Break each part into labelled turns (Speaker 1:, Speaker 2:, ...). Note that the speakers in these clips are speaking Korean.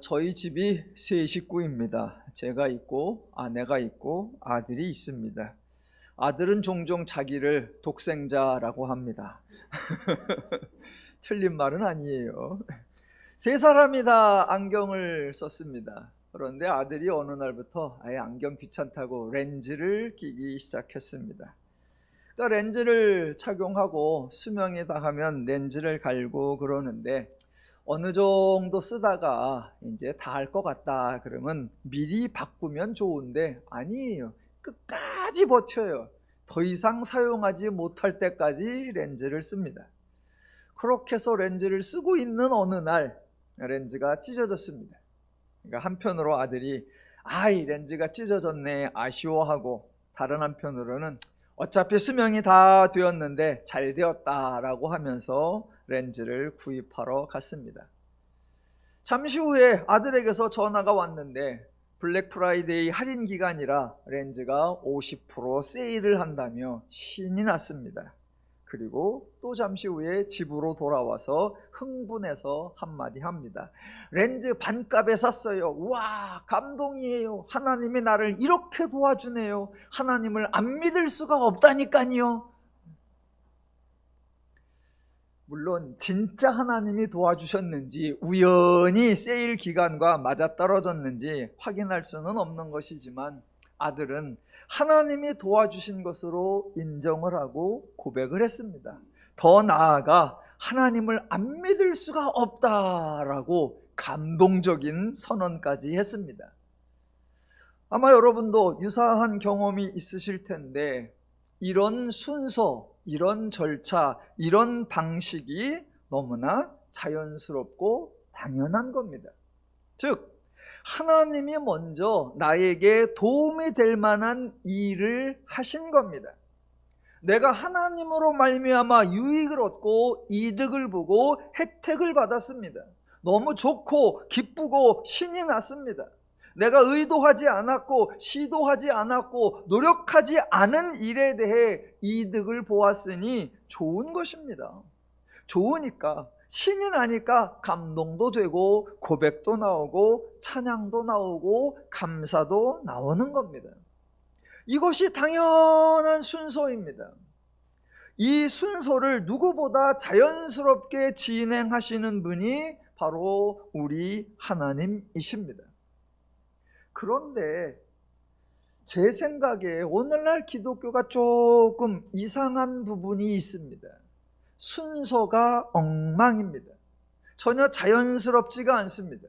Speaker 1: 저희 집이 세 식구입니다. 제가 있고 아내가 있고 아들이 있습니다. 아들은 종종 자기를 독생자라고 합니다. 틀린 말은 아니에요. 세 사람이 다 안경을 썼습니다. 그런데 아들이 어느 날부터 아예 안경 귀찮다고 렌즈를 끼기 시작했습니다. 그러니까 렌즈를 착용하고 수명이 다 하면 렌즈를 갈고 그러는데 어느 정도 쓰다가 이제 다 할 것 같다 그러면 미리 바꾸면 좋은데 아니에요. 끝까지 버텨요. 더 이상 사용하지 못할 때까지 렌즈를 씁니다. 그렇게 해서 렌즈를 쓰고 있는 어느 날 렌즈가 찢어졌습니다. 그러니까 한편으로 아들이 이 렌즈가 찢어졌네 아쉬워하고, 다른 한편으로는 어차피 수명이 다 되었는데 잘 되었다라고 하면서 렌즈를 구입하러 갔습니다. 잠시 후에 아들에게서 전화가 왔는데 블랙 프라이데이 할인 기간이라 렌즈가 50% 세일을 한다며 신이 났습니다. 그리고 또 잠시 후에 집으로 돌아와서 흥분해서 한마디 합니다. 렌즈 반값에 샀어요. 와, 감동이에요. 하나님이 나를 이렇게 도와주네요. 하나님을 안 믿을 수가 없다니까요. 물론 진짜 하나님이 도와주셨는지 우연히 세일 기간과 맞아떨어졌는지 확인할 수는 없는 것이지만 아들은 하나님이 도와주신 것으로 인정을 하고 고백을 했습니다. 더 나아가 하나님을 안 믿을 수가 없다라고 감동적인 선언까지 했습니다. 아마 여러분도 유사한 경험이 있으실 텐데 이런 순서, 이런 절차, 이런 방식이 너무나 자연스럽고 당연한 겁니다. 즉 하나님이 먼저 나에게 도움이 될 만한 일을 하신 겁니다. 내가 하나님으로 말미암아 유익을 얻고 이득을 보고 혜택을 받았습니다. 너무 좋고 기쁘고 신이 났습니다. 내가 의도하지 않았고 시도하지 않았고 노력하지 않은 일에 대해 이득을 보았으니 좋은 것입니다. 좋으니까, 신이 나니까 감동도 되고 고백도 나오고 찬양도 나오고 감사도 나오는 겁니다. 이것이 당연한 순서입니다. 이 순서를 누구보다 자연스럽게 진행하시는 분이 바로 우리 하나님이십니다. 그런데 제 생각에 오늘날 기독교가 조금 이상한 부분이 있습니다. 순서가 엉망입니다. 전혀 자연스럽지가 않습니다.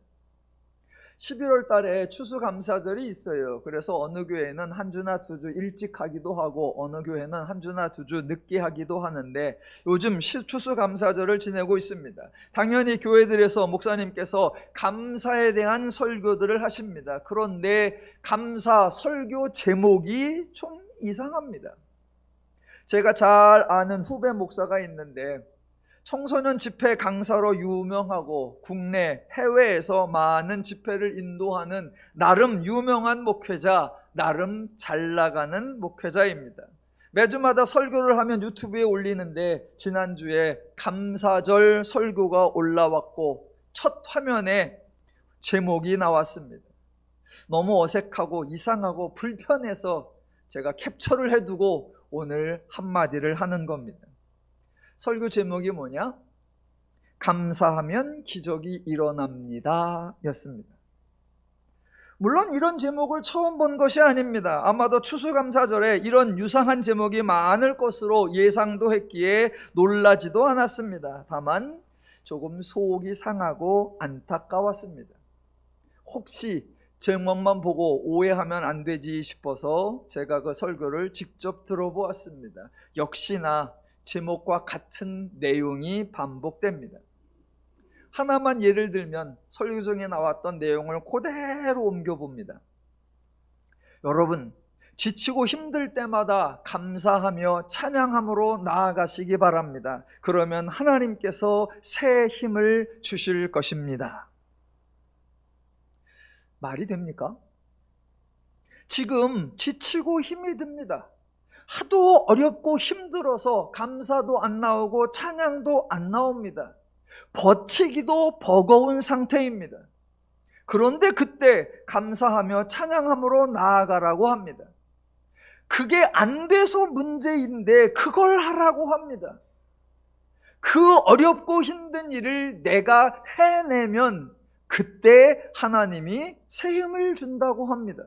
Speaker 1: 11월 달에 추수감사절이 있어요. 그래서 어느 교회는 한 주나 두 주 일찍 하기도 하고 어느 교회는 한 주나 두 주 늦게 하기도 하는데 요즘 추수감사절을 지내고 있습니다. 당연히 교회들에서 목사님께서 감사에 대한 설교들을 하십니다. 그런데 감사 설교 제목이 좀 이상합니다. 제가 잘 아는 후배 목사가 있는데 청소년 집회 강사로 유명하고 국내, 해외에서 많은 집회를 인도하는 나름 유명한 목회자, 나름 잘 나가는 목회자입니다. 매주마다 설교를 하면 유튜브에 올리는데 지난주에 감사절 설교가 올라왔고 첫 화면에 제목이 나왔습니다. 너무 어색하고 이상하고 불편해서 제가 캡처를 해두고 오늘 한마디를 하는 겁니다. 설교 제목이 뭐냐? 감사하면 기적이 일어납니다 였습니다. 물론 이런 제목을 처음 본 것이 아닙니다. 아마도 추수감사절에 이런 유사한 제목이 많을 것으로 예상도 했기에 놀라지도 않았습니다. 다만 조금 속이 상하고 안타까웠습니다. 혹시 제목만 보고 오해하면 안 되지 싶어서 제가 그 설교를 직접 들어보았습니다. 역시나 제목과 같은 내용이 반복됩니다. 하나만 예를 들면 설교 중에 나왔던 내용을 그대로 옮겨봅니다. 여러분, 지치고 힘들 때마다 감사하며 찬양함으로 나아가시기 바랍니다. 그러면 하나님께서 새 힘을 주실 것입니다. 말이 됩니까? 지금 지치고 힘이 듭니다. 하도 어렵고 힘들어서 감사도 안 나오고 찬양도 안 나옵니다. 버티기도 버거운 상태입니다. 그런데 그때 감사하며 찬양함으로 나아가라고 합니다. 그게 안 돼서 문제인데 그걸 하라고 합니다. 그 어렵고 힘든 일을 내가 해내면 그때 하나님이 새 힘을 준다고 합니다.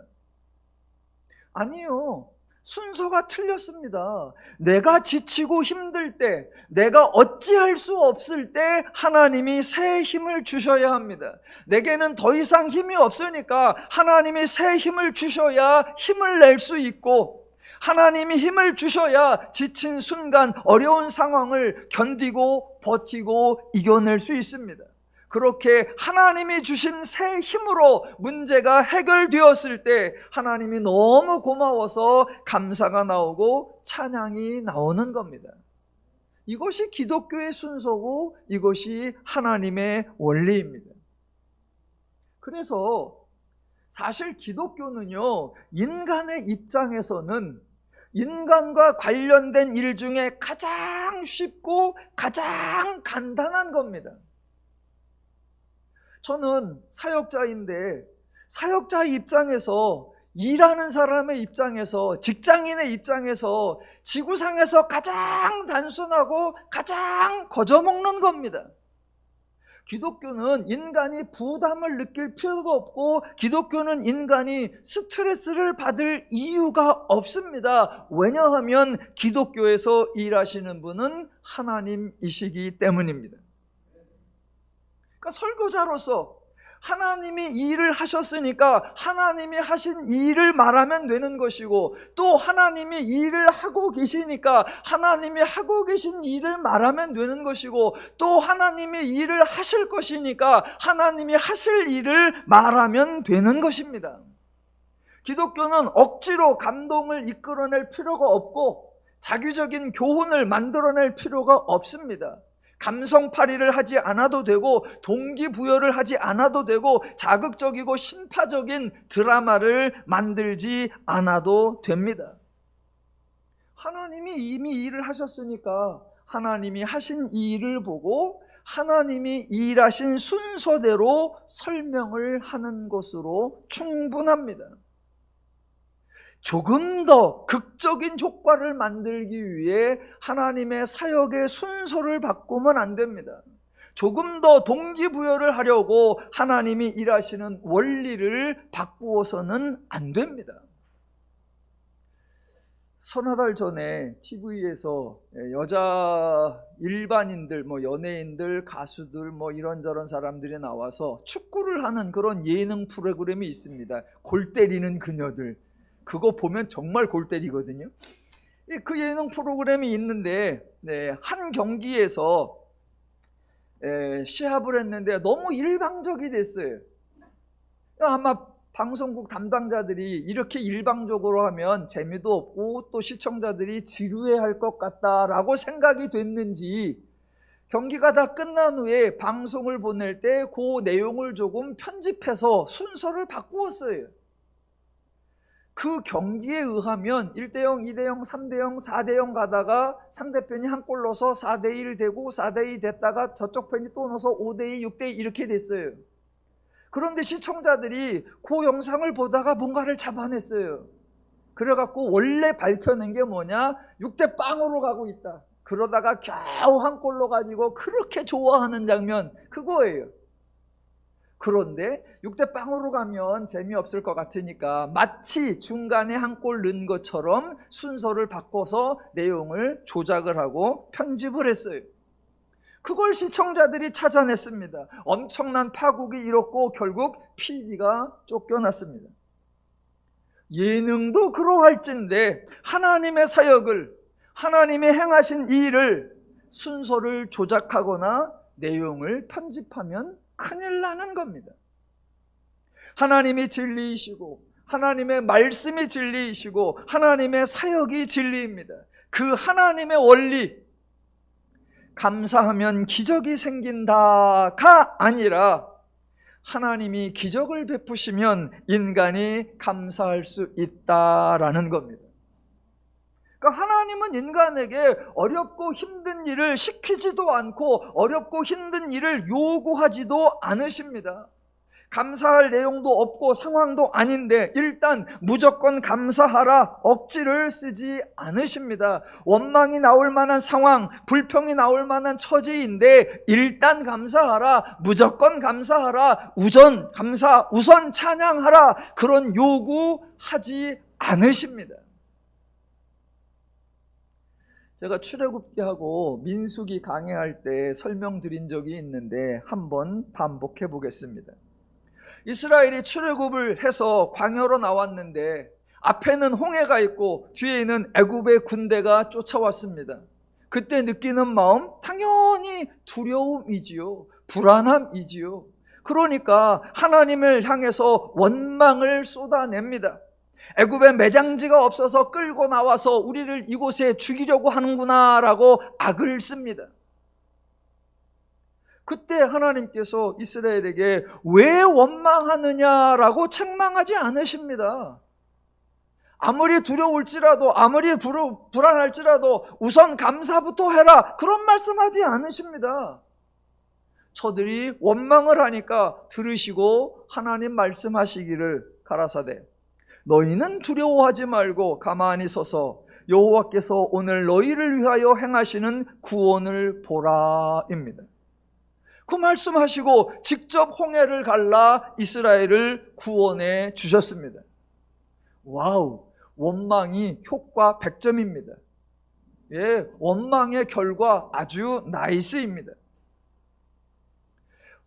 Speaker 1: 아니요. 순서가 틀렸습니다. 내가 지치고 힘들 때, 내가 어찌할 수 없을 때 하나님이 새 힘을 주셔야 합니다. 내게는 더 이상 힘이 없으니까 하나님이 새 힘을 주셔야 힘을 낼 수 있고, 하나님이 힘을 주셔야 지친 순간 어려운 상황을 견디고 버티고 이겨낼 수 있습니다. 그렇게 하나님이 주신 새 힘으로 문제가 해결되었을 때 하나님이 너무 고마워서 감사가 나오고 찬양이 나오는 겁니다. 이것이 기독교의 순서고 이것이 하나님의 원리입니다. 그래서 사실 기독교는요, 인간의 입장에서는 인간과 관련된 일 중에 가장 쉽고 가장 간단한 겁니다. 저는 사역자인데 사역자 입장에서, 일하는 사람의 입장에서, 직장인의 입장에서 지구상에서 가장 단순하고 가장 거저먹는 겁니다. 기독교는 인간이 부담을 느낄 필요가 없고, 기독교는 인간이 스트레스를 받을 이유가 없습니다. 왜냐하면 기독교에서 일하시는 분은 하나님이시기 때문입니다. 그러니까 설교자로서 하나님이 이 일을 하셨으니까 하나님이 하신 이 일을 말하면 되는 것이고, 또 하나님이 이 일을 하고 계시니까 하나님이 하고 계신 일을 말하면 되는 것이고, 또 하나님이 이 일을 하실 것이니까 하나님이 하실 일을 말하면 되는 것입니다. 기독교는 억지로 감동을 이끌어낼 필요가 없고 자기적인 교훈을 만들어낼 필요가 없습니다. 감성팔이를 하지 않아도 되고 동기부여를 하지 않아도 되고 자극적이고 신파적인 드라마를 만들지 않아도 됩니다. 하나님이 이미 일을 하셨으니까 하나님이 하신 이 일을 보고 하나님이 일하신 순서대로 설명을 하는 것으로 충분합니다. 조금 더 극적인 효과를 만들기 위해 하나님의 사역의 순서를 바꾸면 안 됩니다. 조금 더 동기부여를 하려고 하나님이 일하시는 원리를 바꾸어서는 안 됩니다. 서너 달 전에 TV에서 여자 일반인들, 연예인들, 가수들, 이런저런 사람들이 나와서 축구를 하는 그런 예능 프로그램이 있습니다. 골 때리는 그녀들. 그거 보면 정말 골 때리거든요. 그 예능 프로그램이 있는데 한 경기에서 시합을 했는데 너무 일방적이 됐어요. 아마 방송국 담당자들이 이렇게 일방적으로 하면 재미도 없고 또 시청자들이 지루해할 것 같다라고 생각이 됐는지 경기가 다 끝난 후에 방송을 보낼 때 그 내용을 조금 편집해서 순서를 바꾸었어요. 그 경기에 의하면 1대0, 2대0, 3대0, 4대0 가다가 상대편이 한 골 넣어서 4대1 되고 4대2 됐다가 저쪽 편이 또 넣어서 5대2, 6대2 이렇게 됐어요. 그런데 시청자들이 그 영상을 보다가 뭔가를 잡아냈어요. 그래갖고 원래 밝혀낸 게 뭐냐? 6대0으로 가고 있다. 그러다가 겨우 한 골 넣어가지고 그렇게 좋아하는 장면, 그거예요. 그런데 6대0으로 가면 재미없을 것 같으니까 마치 중간에 한 골 넣은 것처럼 순서를 바꿔서 내용을 조작을 하고 편집을 했어요. 그걸 시청자들이 찾아냈습니다. 엄청난 파국이 일었고 결국 PD가 쫓겨났습니다. 예능도 그러할진데 하나님의 사역을, 하나님이 행하신 이 일을 순서를 조작하거나 내용을 편집하면 큰일 나는 겁니다. 하나님이 진리이시고 하나님의 말씀이 진리이시고 하나님의 사역이 진리입니다. 그 하나님의 원리, 감사하면 기적이 생긴다가 아니라 하나님이 기적을 베푸시면 인간이 감사할 수 있다라는 겁니다. 그러니까 하나님은 인간에게 어렵고 힘든 일을 시키지도 않고 어렵고 힘든 일을 요구하지도 않으십니다. 감사할 내용도 없고 상황도 아닌데 일단 무조건 감사하라 억지를 쓰지 않으십니다. 원망이 나올 만한 상황, 불평이 나올 만한 처지인데 일단 감사하라, 무조건 감사하라, 우선 찬양하라, 그런 요구하지 않으십니다. 제가 출애굽기하고 민수기 강해할 때 설명드린 적이 있는데 한번 반복해 보겠습니다. 이스라엘이 출애굽을 해서 광야로 나왔는데 앞에는 홍해가 있고 뒤에는 애굽의 군대가 쫓아왔습니다. 그때 느끼는 마음, 당연히 두려움이지요. 불안함이지요. 그러니까 하나님을 향해서 원망을 쏟아냅니다. 애굽에 매장지가 없어서 끌고 나와서 우리를 이곳에 죽이려고 하는구나 라고 악을 씁니다. 그때 하나님께서 이스라엘에게 왜 원망하느냐라고 책망하지 않으십니다. 아무리 두려울지라도, 아무리 불안할지라도 우선 감사부터 해라, 그런 말씀하지 않으십니다. 저들이 원망을 하니까 들으시고 하나님 말씀하시기를 가라사대 너희는 두려워하지 말고 가만히 서서 여호와께서 오늘 너희를 위하여 행하시는 구원을 보라입니다. 그 말씀하시고 직접 홍해를 갈라 이스라엘을 구원해 주셨습니다. 와우, 원망이 효과 100점입니다. 예, 원망의 결과 아주 나이스입니다.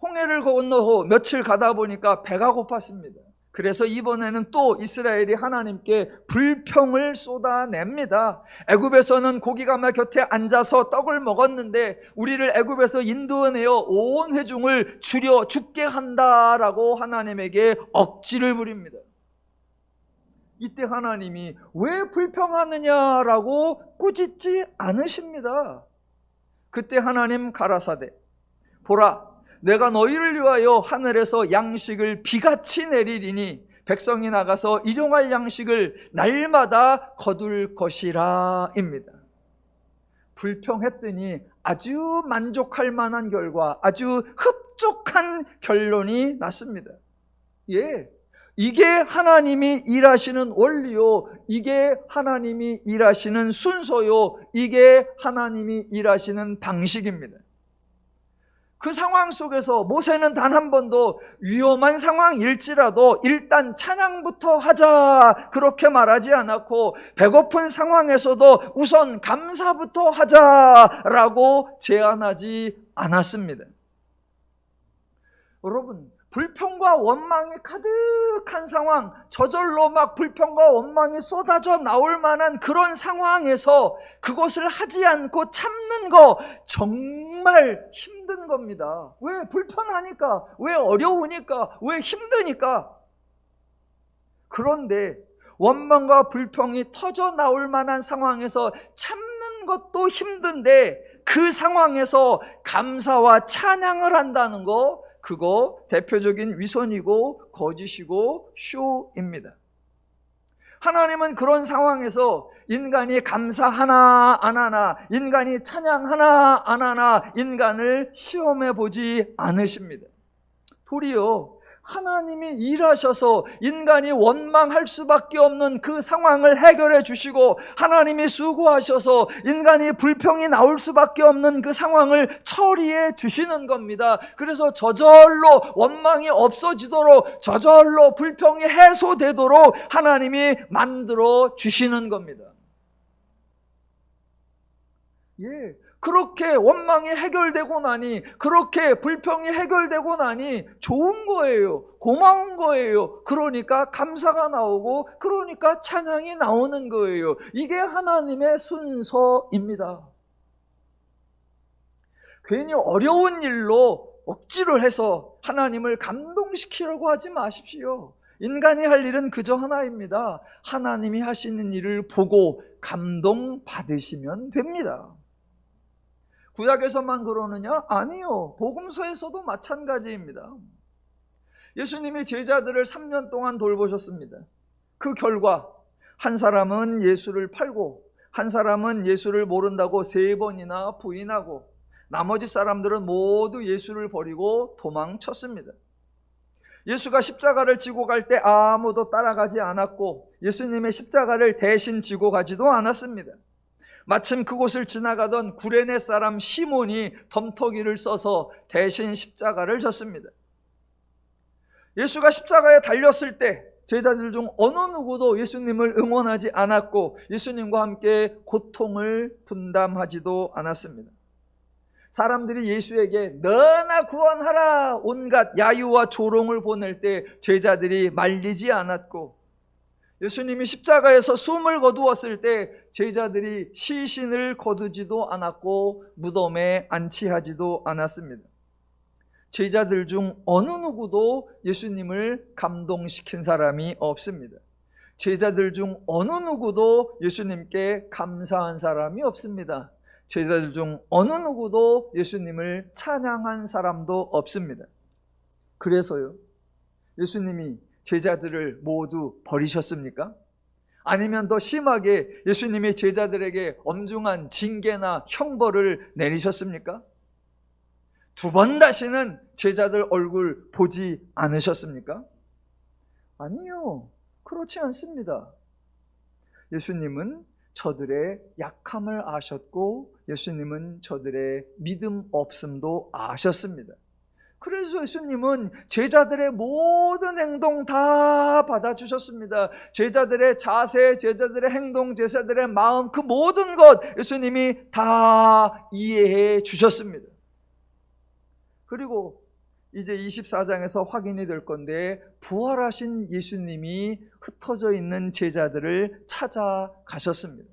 Speaker 1: 홍해를 건너 며칠 가다 보니까 배가 고팠습니다. 그래서 이번에는 또 이스라엘이 하나님께 불평을 쏟아냅니다. 애굽에서는 고기가마 곁에 앉아서 떡을 먹었는데 우리를 애굽에서 인도해내어 온 회중을 줄여 죽게 한다라고 하나님에게 억지를 부립니다. 이때 하나님이 왜 불평하느냐라고 꾸짖지 않으십니다. 그때 하나님 가라사대 보라, 내가 너희를 위하여 하늘에서 양식을 비같이 내리리니 백성이 나가서 일용할 양식을 날마다 거둘 것이라 입니다. 불평했더니 아주 만족할 만한 결과, 아주 흡족한 결론이 났습니다. 예, 이게 하나님이 일하시는 원리요, 이게 하나님이 일하시는 순서요, 이게 하나님이 일하시는 방식입니다. 그 상황 속에서 모세는 단 한 번도 위험한 상황일지라도 일단 찬양부터 하자 그렇게 말하지 않았고, 배고픈 상황에서도 우선 감사부터 하자라고 제안하지 않았습니다. 여러분, 불평과 원망이 가득한 상황, 저절로 막 불평과 원망이 쏟아져 나올 만한 그런 상황에서 그것을 하지 않고 참는 거 정말 힘든 겁니다. 왜? 불편하니까, 왜? 어려우니까, 왜? 힘드니까. 그런데 원망과 불평이 터져 나올 만한 상황에서 참는 것도 힘든데 그 상황에서 감사와 찬양을 한다는 거, 그거 대표적인 위선이고 거짓이고 쇼입니다. 하나님은 그런 상황에서 인간이 감사하나 안 하나, 인간이 찬양하나 안 하나 인간을 시험해 보지 않으십니다. 도리어 하나님이 일하셔서 인간이 원망할 수밖에 없는 그 상황을 해결해 주시고, 하나님이 수고하셔서 인간이 불평이 나올 수밖에 없는 그 상황을 처리해 주시는 겁니다. 그래서 저절로 원망이 없어지도록, 저절로 불평이 해소되도록 하나님이 만들어 주시는 겁니다. 예, 그렇게 원망이 해결되고 나니, 그렇게 불평이 해결되고 나니 좋은 거예요. 고마운 거예요. 그러니까 감사가 나오고, 그러니까 찬양이 나오는 거예요. 이게 하나님의 순서입니다. 괜히 어려운 일로 억지로 해서 하나님을 감동시키려고 하지 마십시오. 인간이 할 일은 그저 하나입니다. 하나님이 하시는 일을 보고 감동받으시면 됩니다. 구약에서만 그러느냐? 아니요. 복음서에서도 마찬가지입니다. 예수님이 제자들을 3년 동안 돌보셨습니다. 그 결과 한 사람은 예수를 팔고, 한 사람은 예수를 모른다고 3번이나 부인하고, 나머지 사람들은 모두 예수를 버리고 도망쳤습니다. 예수가 십자가를 지고 갈 때 아무도 따라가지 않았고 예수님의 십자가를 대신 지고 가지도 않았습니다. 마침 그곳을 지나가던 구레네 사람 시몬이 덤터기를 써서 대신 십자가를 졌습니다. 예수가 십자가에 달렸을 때 제자들 중 어느 누구도 예수님을 응원하지 않았고 예수님과 함께 고통을 분담하지도 않았습니다. 사람들이 예수에게 너나 구원하라 온갖 야유와 조롱을 보낼 때 제자들이 말리지 않았고, 예수님이 십자가에서 숨을 거두었을 때 제자들이 시신을 거두지도 않았고 무덤에 안치하지도 않았습니다. 제자들 중 어느 누구도 예수님을 감동시킨 사람이 없습니다. 제자들 중 어느 누구도 예수님께 감사한 사람이 없습니다. 제자들 중 어느 누구도 예수님을 찬양한 사람도 없습니다. 그래서요, 예수님이 제자들을 모두 버리셨습니까? 아니면 더 심하게 예수님이 제자들에게 엄중한 징계나 형벌을 내리셨습니까? 두 번 다시는 제자들 얼굴 보지 않으셨습니까? 아니요, 그렇지 않습니다. 예수님은 저들의 약함을 아셨고 예수님은 저들의 믿음 없음도 아셨습니다. 그래서 예수님은 제자들의 모든 행동 다 받아주셨습니다. 제자들의 자세, 제자들의 행동, 제자들의 마음, 그 모든 것 예수님이 다 이해해 주셨습니다. 그리고 이제 24장에서 확인이 될 건데, 부활하신 예수님이 흩어져 있는 제자들을 찾아가셨습니다.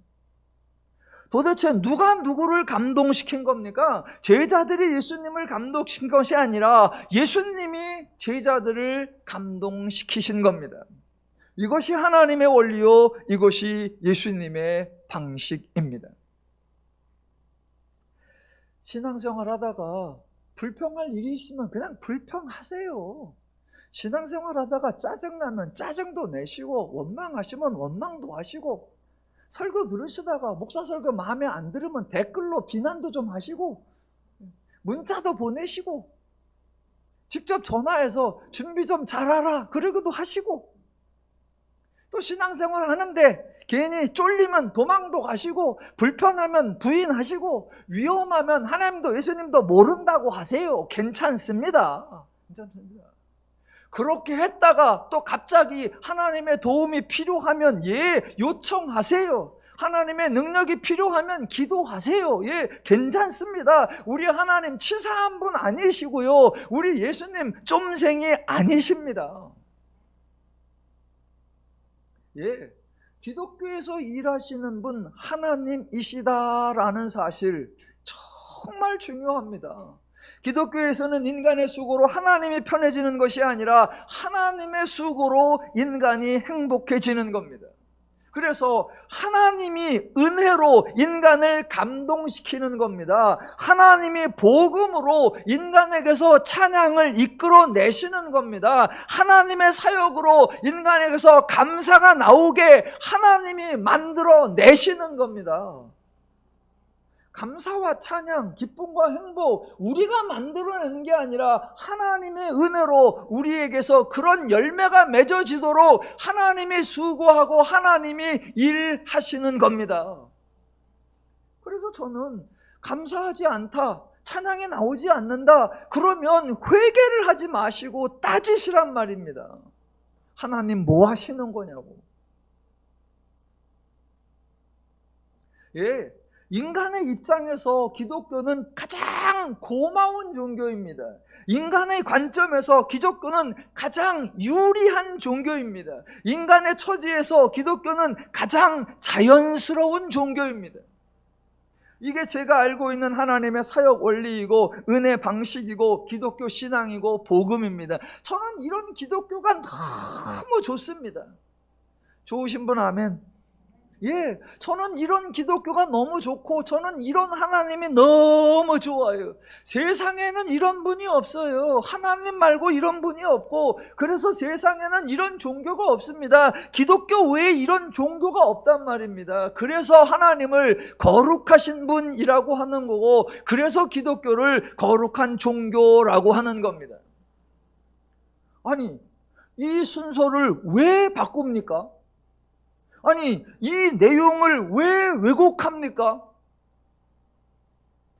Speaker 1: 도대체 누가 누구를 감동시킨 겁니까? 제자들이 예수님을 감동시킨 것이 아니라 예수님이 제자들을 감동시키신 겁니다. 이것이 하나님의 원리요, 이것이 예수님의 방식입니다. 신앙생활 하다가 불평할 일이 있으면 그냥 불평하세요. 신앙생활 하다가 짜증나면 짜증도 내시고, 원망하시면 원망도 하시고, 설교 들으시다가 목사 설교 마음에 안 들으면 댓글로 비난도 좀 하시고, 문자도 보내시고, 직접 전화해서 준비 좀 잘하라 그러기도 하시고, 또 신앙생활 하는데 괜히 쫄리면 도망도 가시고, 불편하면 부인하시고, 위험하면 하나님도 예수님도 모른다고 하세요. 괜찮습니다. 괜찮습니다. 그렇게 했다가 또 갑자기 하나님의 도움이 필요하면 요청하세요. 하나님의 능력이 필요하면 기도하세요. 괜찮습니다. 우리 하나님 치사한 분 아니시고요, 우리 예수님 쫌생이 아니십니다. 기독교에서 일하시는 분 하나님이시다라는 사실 정말 중요합니다. 기독교에서는 인간의 수고로 하나님이 편해지는 것이 아니라 하나님의 수고로 인간이 행복해지는 겁니다. 그래서 하나님이 은혜로 인간을 감동시키는 겁니다. 하나님이 복음으로 인간에게서 찬양을 이끌어내시는 겁니다. 하나님의 사역으로 인간에게서 감사가 나오게 하나님이 만들어내시는 겁니다. 감사와 찬양, 기쁨과 행복, 우리가 만들어내는 게 아니라 하나님의 은혜로 우리에게서 그런 열매가 맺어지도록 하나님이 수고하고 하나님이 일하시는 겁니다. 그래서 저는 감사하지 않다, 찬양이 나오지 않는다, 그러면 회개를 하지 마시고 따지시란 말입니다. 하나님 뭐 하시는 거냐고. 인간의 입장에서 기독교는 가장 고마운 종교입니다. 인간의 관점에서 기독교는 가장 유리한 종교입니다. 인간의 처지에서 기독교는 가장 자연스러운 종교입니다. 이게 제가 알고 있는 하나님의 사역 원리이고 은혜 방식이고 기독교 신앙이고 복음입니다. 저는 이런 기독교가 너무 좋습니다. 좋으신 분 아멘. 저는 이런 기독교가 너무 좋고 저는 이런 하나님이 너무 좋아요. 세상에는 이런 분이 없어요. 하나님 말고 이런 분이 없고, 그래서 세상에는 이런 종교가 없습니다. 기독교 외에 이런 종교가 없단 말입니다. 그래서 하나님을 거룩하신 분이라고 하는 거고, 그래서 기독교를 거룩한 종교라고 하는 겁니다. 아니, 이 순서를 왜 바꿉니까? 아니, 이 내용을 왜 왜곡합니까?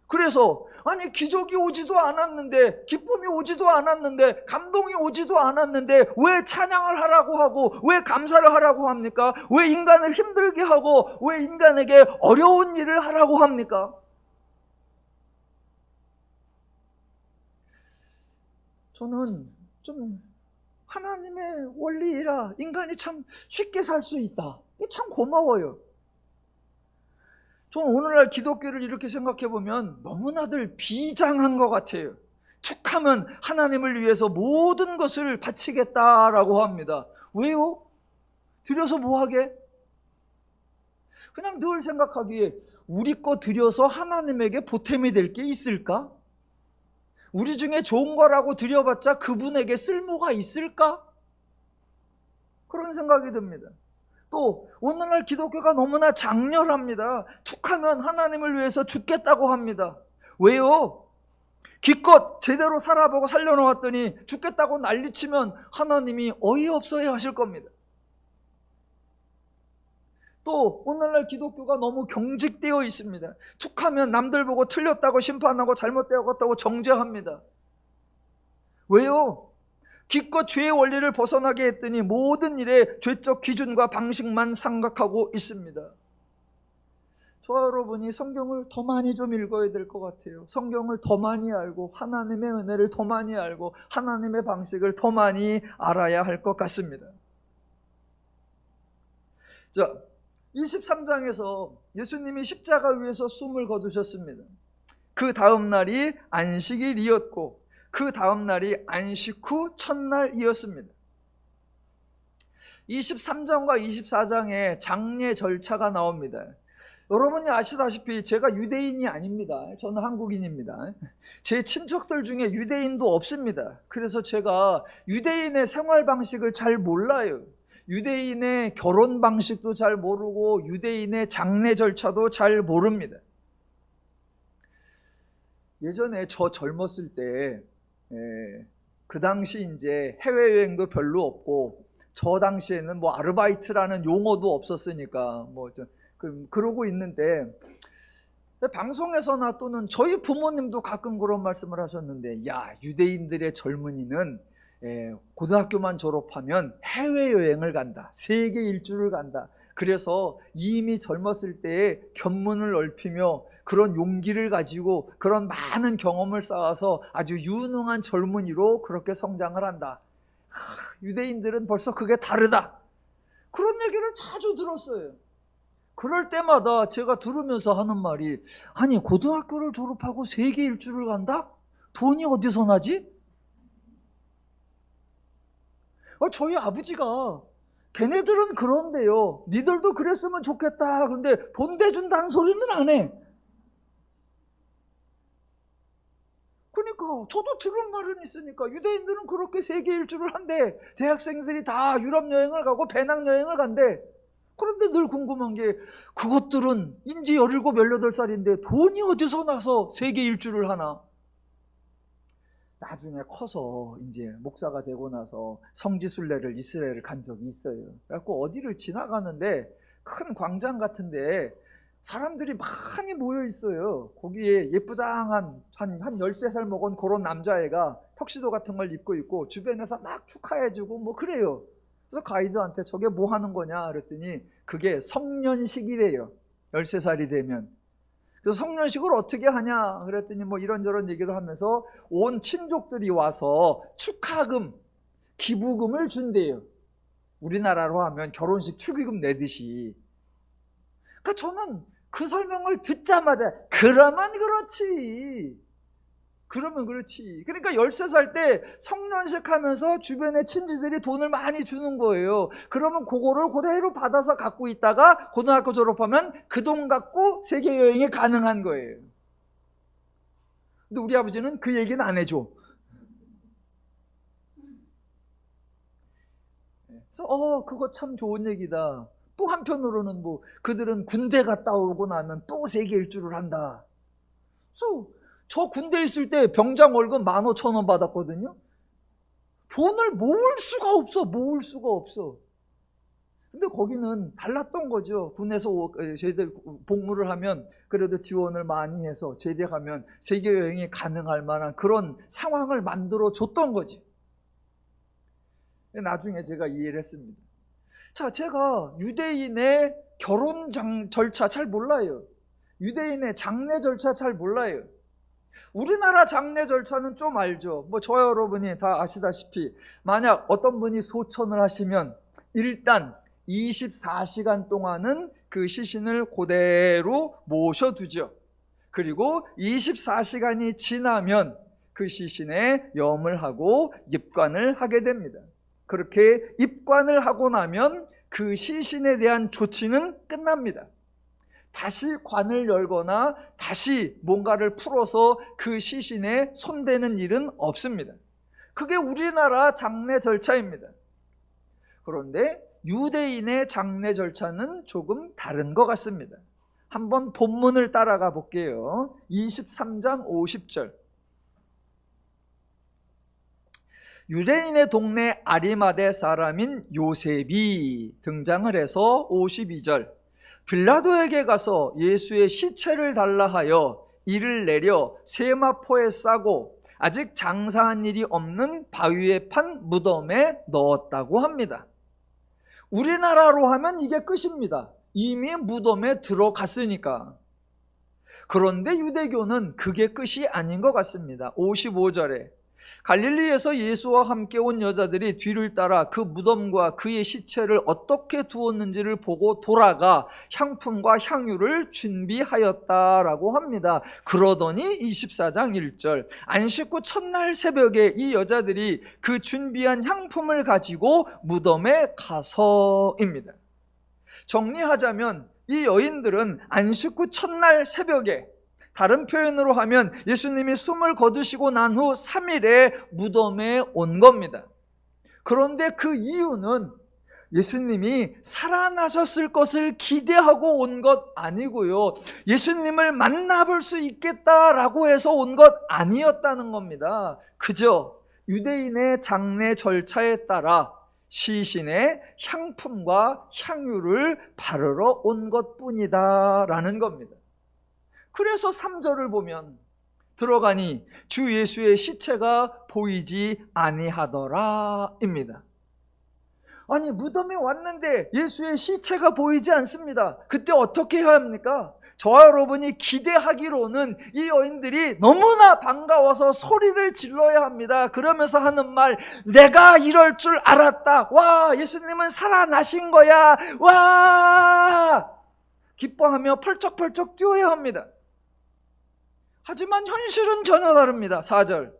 Speaker 1: 그래서 아니, 기적이 오지도 않았는데, 기쁨이 오지도 않았는데, 감동이 오지도 않았는데 왜 찬양을 하라고 하고 왜 감사를 하라고 합니까? 왜 인간을 힘들게 하고 왜 인간에게 어려운 일을 하라고 합니까? 저는 좀 하나님의 원리라 인간이 참 쉽게 살 수 있다, 참 고마워요. 저는 오늘날 기독교를 이렇게 생각해 보면 너무나들 비장한 것 같아요. 툭하면 하나님을 위해서 모든 것을 바치겠다라고 합니다. 왜요? 드려서 뭐하게? 그냥 늘 생각하기에 우리 거 드려서 하나님에게 보탬이 될 게 있을까? 우리 중에 좋은 거라고 드려봤자 그분에게 쓸모가 있을까? 그런 생각이 듭니다. 또 오늘날 기독교가 너무나 장렬합니다. 툭하면 하나님을 위해서 죽겠다고 합니다. 왜요? 기껏 제대로 살아보고 살려놓았더니 죽겠다고 난리치면 하나님이 어이없어야 하실 겁니다. 또 오늘날 기독교가 너무 경직되어 있습니다. 툭하면 남들 보고 틀렸다고 심판하고 잘못되었다고 정죄합니다. 왜요? 기껏 죄의 원리를 벗어나게 했더니 모든 일에 죄적 기준과 방식만 생각하고 있습니다. 저와 여러분이 성경을 더 많이 좀 읽어야 될 것 같아요. 성경을 더 많이 알고 하나님의 은혜를 더 많이 알고 하나님의 방식을 더 많이 알아야 할 것 같습니다. 자, 23장에서 예수님이 십자가 위에서 숨을 거두셨습니다. 그 다음 날이 안식일이었고 그 다음 날이 안식 후 첫날이었습니다. 23장과 24장에 장례 절차가 나옵니다. 여러분이 아시다시피 제가 유대인이 아닙니다. 저는 한국인입니다. 제 친척들 중에 유대인도 없습니다. 그래서 제가 유대인의 생활 방식을 잘 몰라요. 유대인의 결혼 방식도 잘 모르고 유대인의 장례 절차도 잘 모릅니다. 예전에 저 젊었을 때 그 당시 이제 해외여행도 별로 없고 저 당시에는 뭐 아르바이트라는 용어도 없었으니까 뭐 그러고 있는데 방송에서나 또는 저희 부모님도 가끔 그런 말씀을 하셨는데, 야, 유대인들의 젊은이는 고등학교만 졸업하면 해외여행을 간다, 세계 일주를 간다. 그래서 이미 젊었을 때에 견문을 넓히며 그런 용기를 가지고 그런 많은 경험을 쌓아서 아주 유능한 젊은이로 그렇게 성장을 한다. 유대인들은 벌써 그게 다르다, 그런 얘기를 자주 들었어요. 그럴 때마다 제가 들으면서 하는 말이, 아니, 고등학교를 졸업하고 세계 일주를 간다? 돈이 어디서 나지? 저희 아버지가 걔네들은 그런데요, 니들도 그랬으면 좋겠다, 그런데 돈 대준다는 소리는 안 해. 그러니까 저도 들은 말은 있으니까 유대인들은 그렇게 세계 일주를 한대. 대학생들이 다 유럽 여행을 가고 배낭 여행을 간대. 그런데 늘 궁금한 게, 그것들은 인지 17, 18살인데 돈이 어디서 나서 세계 일주를 하나? 나중에 커서 이제 목사가 되고 나서 성지순례를 이스라엘을 간 적이 있어요. 그래갖고 어디를 지나가는데 큰 광장 같은데 사람들이 많이 모여 있어요. 거기에 예쁘장한 한 13살 먹은 그런 남자애가 턱시도 같은 걸 입고 있고 주변에서 막 축하해주고 뭐 그래요. 그래서 가이드한테 저게 뭐 하는 거냐 그랬더니 그게 성년식이래요. 13살이 되면. 그래서 성년식을 어떻게 하냐 그랬더니 뭐 이런저런 얘기를 하면서 온 친족들이 와서 축하금, 기부금을 준대요. 우리나라로 하면 결혼식 축의금 내듯이. 그러니까 저는 그 설명을 듣자마자 그러면 그렇지. 그러니까 13살 때 성년식 하면서 주변에 친지들이 돈을 많이 주는 거예요. 그러면 그거를 그대로 받아서 갖고 있다가 고등학교 졸업하면 그 돈 갖고 세계여행이 가능한 거예요. 근데 우리 아버지는 그 얘기는 안 해줘. 그래서 그거 참 좋은 얘기다. 또 한편으로는 뭐 그들은 군대 갔다 오고 나면 또 세계 일주를 한다. 그래서 저 군대 있을 때 병장 월급 15,000원 받았거든요. 돈을 모을 수가 없어. 모을 수가 없어. 근데 거기는 달랐던 거죠. 군에서 저희들 복무를 하면 그래도 지원을 많이 해서 제대하면 세계 여행이 가능할 만한 그런 상황을 만들어 줬던 거지. 나중에 제가 이해를 했습니다. 자, 제가 유대인의 결혼 절차 잘 몰라요. 유대인의 장례 절차 잘 몰라요. 우리나라 장례 절차는 좀 알죠. 뭐 저 여러분이 다 아시다시피 만약 어떤 분이 소천을 하시면 일단 24시간 동안은 그 시신을 그대로 모셔두죠. 그리고 24시간이 지나면 그 시신에 염을 하고 입관을 하게 됩니다. 그렇게 입관을 하고 나면 그 시신에 대한 조치는 끝납니다. 다시 관을 열거나 다시 뭔가를 풀어서 그 시신에 손대는 일은 없습니다. 그게 우리나라 장례 절차입니다. 그런데 유대인의 장례 절차는 조금 다른 것 같습니다. 한번 본문을 따라가 볼게요. 23장 50절. 유대인의 동네 아리마대 사람인 요셉이 등장을 해서 52절. 빌라도에게 가서 예수의 시체를 달라 하여 이를 내려 세마포에 싸고 아직 장사한 일이 없는 바위에 판 무덤에 넣었다고 합니다. 우리나라로 하면 이게 끝입니다. 이미 무덤에 들어갔으니까. 그런데 유대교는 그게 끝이 아닌 것 같습니다. 55절에 갈릴리에서 예수와 함께 온 여자들이 뒤를 따라 그 무덤과 그의 시체를 어떻게 두었는지를 보고 돌아가 향품과 향유를 준비하였다라고 합니다. 그러더니 24장 1절 안식 후 첫날 새벽에 이 여자들이 그 준비한 향품을 가지고 무덤에 가서입니다. 정리하자면 이 여인들은 안식 후 첫날 새벽에, 다른 표현으로 하면 예수님이 숨을 거두시고 난 후 3일에 무덤에 온 겁니다. 그런데 그 이유는 예수님이 살아나셨을 것을 기대하고 온 것 아니고요, 예수님을 만나볼 수 있겠다라고 해서 온 것 아니었다는 겁니다. 그저 유대인의 장례 절차에 따라 시신의 향품과 향유를 바르러 온 것뿐이다라는 겁니다. 그래서 3절을 보면 들어가니 주 예수의 시체가 보이지 아니하더라입니다. 아니, 무덤에 왔는데 예수의 시체가 보이지 않습니다. 그때 어떻게 해야 합니까? 저와 여러분이 기대하기로는 이 여인들이 너무나 반가워서 소리를 질러야 합니다. 그러면서 하는 말, 내가 이럴 줄 알았다. 와, 예수님은 살아나신 거야. 와! 기뻐하며 펄쩍펄쩍 뛰어야 합니다. 하지만 현실은 전혀 다릅니다. 4절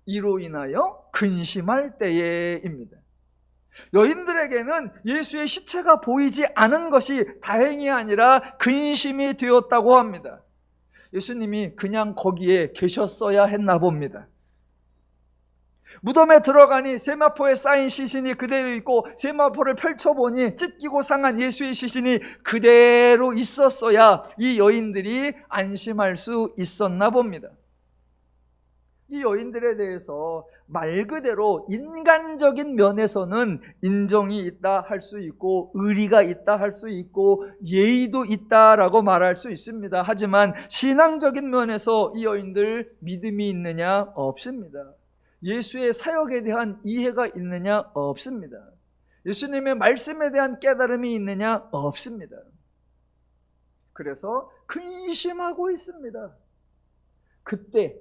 Speaker 1: 이로 인하여 근심할 때에입니다. 여인들에게는 예수의 시체가 보이지 않은 것이 다행이 아니라 근심이 되었다고 합니다. 예수님이 그냥 거기에 계셨어야 했나 봅니다. 무덤에 들어가니 세마포에 쌓인 시신이 그대로 있고 세마포를 펼쳐보니 찢기고 상한 예수의 시신이 그대로 있었어야 이 여인들이 안심할 수 있었나 봅니다. 이 여인들에 대해서 말 그대로 인간적인 면에서는 인정이 있다 할 수 있고 의리가 있다 할 수 있고 예의도 있다라고 말할 수 있습니다. 하지만 신앙적인 면에서 이 여인들 믿음이 있느냐? 없습니다. 예수의 사역에 대한 이해가 있느냐? 없습니다. 예수님의 말씀에 대한 깨달음이 있느냐? 없습니다. 그래서 근심하고 있습니다. 그때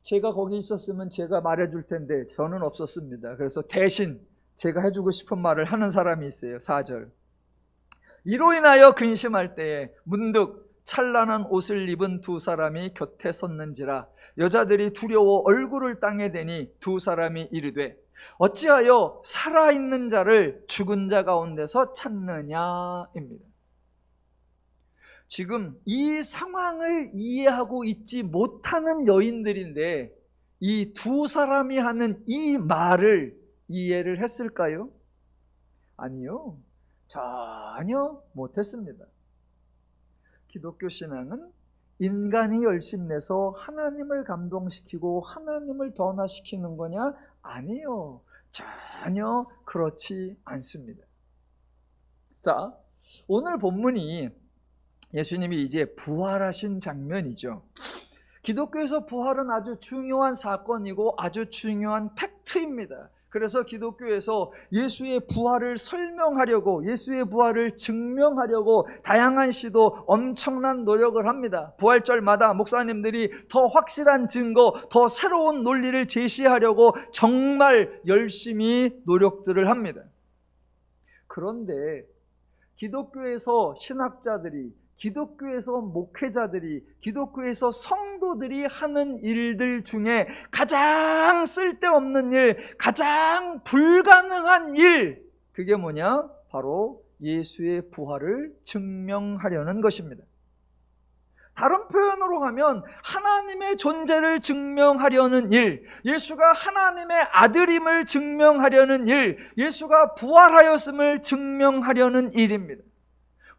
Speaker 1: 제가 거기 있었으면 제가 말해줄 텐데 저는 없었습니다. 그래서 대신 제가 해주고 싶은 말을 하는 사람이 있어요. 4절 이로 인하여 근심할 때에 문득 찬란한 옷을 입은 두 사람이 곁에 섰는지라 여자들이 두려워 얼굴을 땅에 대니 두 사람이 이르되 어찌하여 살아있는 자를 죽은 자 가운데서 찾느냐입니다. 지금 이 상황을 이해하고 있지 못하는 여인들인데 이 두 사람이 하는 이 말을 이해를 했을까요? 아니요, 전혀 못했습니다. 기독교 신앙은 인간이 열심내서 하나님을 감동시키고 하나님을 변화시키는 거냐? 아니요. 전혀 그렇지 않습니다. 자, 오늘 본문이 예수님이 이제 부활하신 장면이죠. 기독교에서 부활은 아주 중요한 사건이고 아주 중요한 팩트입니다. 그래서 기독교에서 예수의 부활을 설명하려고, 예수의 부활을 증명하려고 다양한 시도, 엄청난 노력을 합니다. 부활절마다 목사님들이 더 확실한 증거, 더 새로운 논리를 제시하려고 정말 열심히 노력들을 합니다. 그런데 기독교에서 신학자들이, 기독교에서 목회자들이, 기독교에서 성도들이 하는 일들 중에 가장 쓸데없는 일, 가장 불가능한 일, 그게 뭐냐? 바로 예수의 부활을 증명하려는 것입니다. 다른 표현으로 하면 하나님의 존재를 증명하려는 일, 예수가 하나님의 아들임을 증명하려는 일, 예수가 부활하였음을 증명하려는 일입니다.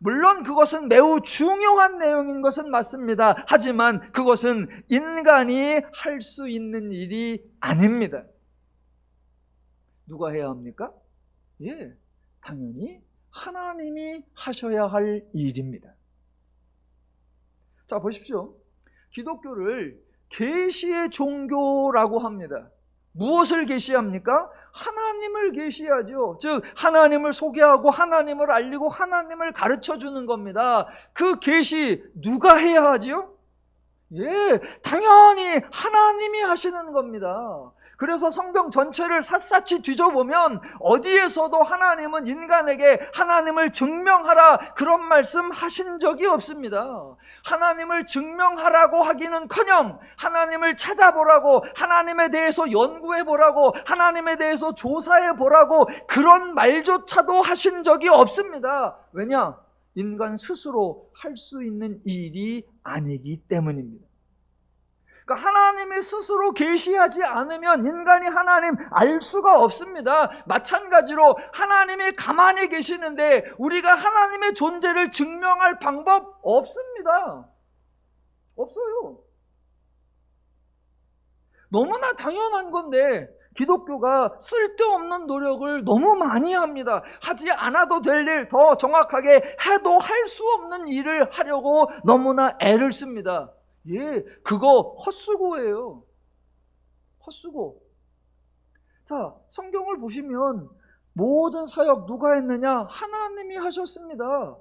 Speaker 1: 물론 그것은 매우 중요한 내용인 것은 맞습니다. 하지만 그것은 인간이 할 수 있는 일이 아닙니다. 누가 해야 합니까? 예, 당연히 하나님이 하셔야 할 일입니다. 자, 보십시오. 기독교를 계시의 종교라고 합니다. 무엇을 계시합니까? 하나님을 계시하죠. 즉 하나님을 소개하고 하나님을 알리고 하나님을 가르쳐주는 겁니다. 그 계시 누가 해야 하죠? 예, 당연히 하나님이 하시는 겁니다. 그래서 성경 전체를 샅샅이 뒤져보면 어디에서도 하나님은 인간에게 하나님을 증명하라 그런 말씀 하신 적이 없습니다. 하나님을 증명하라고 하기는커녕 하나님을 찾아보라고, 하나님에 대해서 연구해보라고, 하나님에 대해서 조사해보라고 그런 말조차도 하신 적이 없습니다. 왜냐? 인간 스스로 할 수 있는 일이 아니기 때문입니다. 그러니까 하나님이 스스로 계시하지 않으면 인간이 하나님 알 수가 없습니다. 마찬가지로 하나님이 가만히 계시는데 우리가 하나님의 존재를 증명할 방법 없습니다. 없어요. 너무나 당연한 건데 기독교가 쓸데없는 노력을 너무 많이 합니다. 하지 않아도 될 일, 더 정확하게 해도 할 수 없는 일을 하려고 너무나 애를 씁니다. 예, 그거 헛수고예요. 헛수고. 자, 성경을 보시면 모든 사역 누가 했느냐? 하나님이 하셨습니다.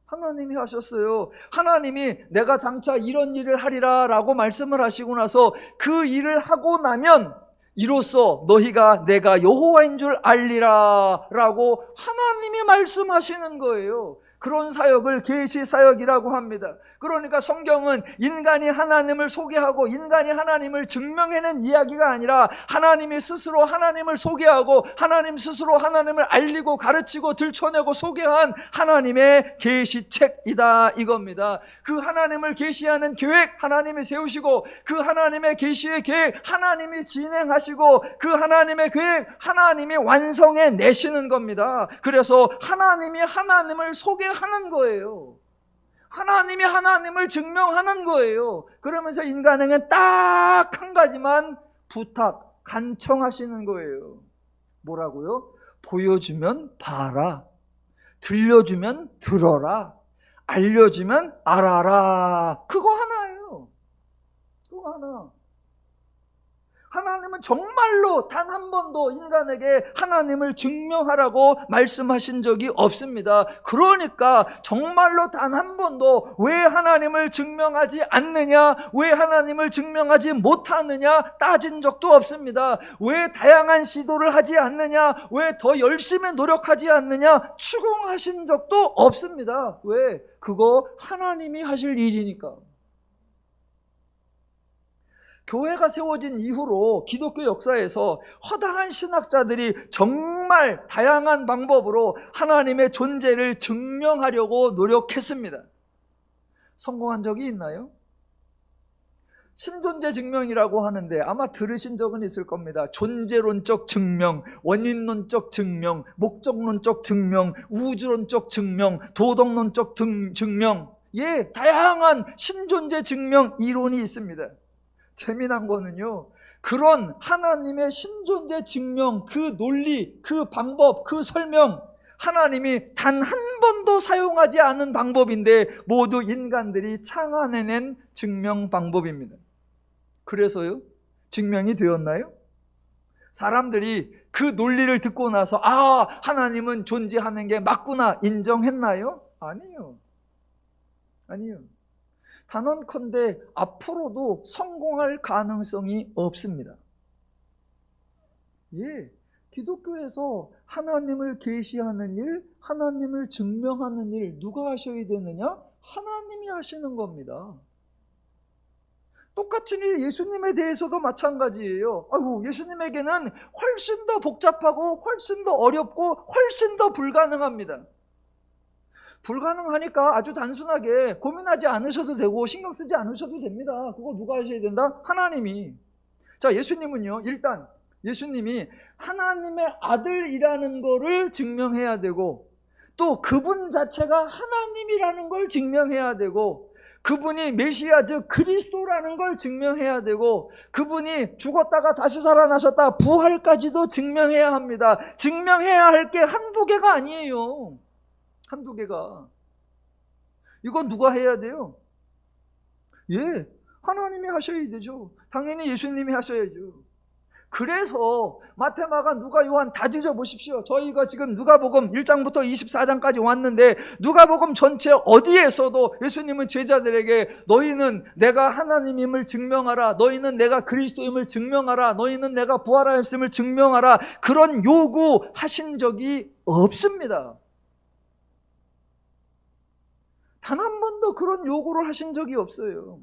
Speaker 1: 하나님이 하셨어요. 하나님이 내가 장차 이런 일을 하리라 라고 말씀을 하시고 나서 그 일을 하고 나면 이로써 너희가 내가 여호와인 줄 알리라 라고 하나님이 말씀하시는 거예요. 그런 사역을 계시 사역이라고 합니다. 그러니까 성경은 인간이 하나님을 소개하고 인간이 하나님을 증명해낸 이야기가 아니라 하나님이 스스로 하나님을 소개하고 하나님 스스로 하나님을 알리고 가르치고 들춰내고 소개한 하나님의 계시책이다 이겁니다. 그 하나님을 계시하는 계획 하나님이 세우시고 그 하나님의 계시의 계획 하나님이 진행하시고 그 하나님의 계획 하나님이 완성해 내시는 겁니다. 그래서 하나님이 하나님을 소개하는 거예요. 하나님이 하나님을 증명하는 거예요. 그러면서 인간에게는 딱 한 가지만 부탁, 간청하시는 거예요. 뭐라고요? 보여주면 봐라, 들려주면 들어라, 알려주면 알아라. 그거 하나예요. 그거 하나. 하나님은 정말로 단 한 번도 인간에게 하나님을 증명하라고 말씀하신 적이 없습니다. 그러니까 정말로 단 한 번도 왜 하나님을 증명하지 않느냐, 왜 하나님을 증명하지 못하느냐 따진 적도 없습니다. 왜 다양한 시도를 하지 않느냐, 왜 더 열심히 노력하지 않느냐 추궁하신 적도 없습니다. 왜? 그거 하나님이 하실 일이니까. 교회가 세워진 이후로 기독교 역사에서 허다한 신학자들이 정말 다양한 방법으로 하나님의 존재를 증명하려고 노력했습니다. 성공한 적이 있나요? 신존재 증명이라고 하는데 아마 들으신 적은 있을 겁니다. 존재론적 증명, 원인론적 증명, 목적론적 증명, 우주론적 증명, 도덕론적 증명. 예, 다양한 신존재 증명 이론이 있습니다. 재미난 거는요, 그런 하나님의 신존재 증명, 그 논리, 그 방법, 그 설명, 하나님이 단 한 번도 사용하지 않은 방법인데 모두 인간들이 창안해낸 증명 방법입니다. 그래서요, 증명이 되었나요? 사람들이 그 논리를 듣고 나서 하나님은 존재하는 게 맞구나 인정했나요? 아니요. 아니요. 단언컨대 앞으로도 성공할 가능성이 없습니다. 예, 기독교에서 하나님을 계시하는 일, 하나님을 증명하는 일 누가 하셔야 되느냐? 하나님이 하시는 겁니다. 똑같은 일 예수님에 대해서도 마찬가지예요. 아이고, 예수님에게는 훨씬 더 복잡하고 훨씬 더 어렵고 훨씬 더 불가능합니다. 불가능하니까 아주 단순하게 고민하지 않으셔도 되고 신경 쓰지 않으셔도 됩니다. 그거 누가 하셔야 된다? 하나님이. 자, 예수님은요, 일단 예수님이 하나님의 아들이라는 거를 증명해야 되고, 또 그분 자체가 하나님이라는 걸 증명해야 되고, 그분이 메시아 즉 그리스도라는 걸 증명해야 되고, 그분이 죽었다가 다시 살아나셨다 부활까지도 증명해야 합니다. 증명해야 할 게 한두 개가 아니에요. 한두 개가. 이건 누가 해야 돼요? 예, 하나님이 하셔야 되죠. 당연히 예수님이 하셔야죠. 그래서 마태, 마가, 누가, 요한 다 뒤져보십시오. 저희가 지금 누가복음 1장부터 24장까지 왔는데 누가복음 전체 어디에서도 예수님은 제자들에게 너희는 내가 하나님임을 증명하라, 너희는 내가 그리스도임을 증명하라, 너희는 내가 부활하였음을 증명하라, 그런 요구하신 적이 없습니다. 단 한 번도 그런 요구를 하신 적이 없어요.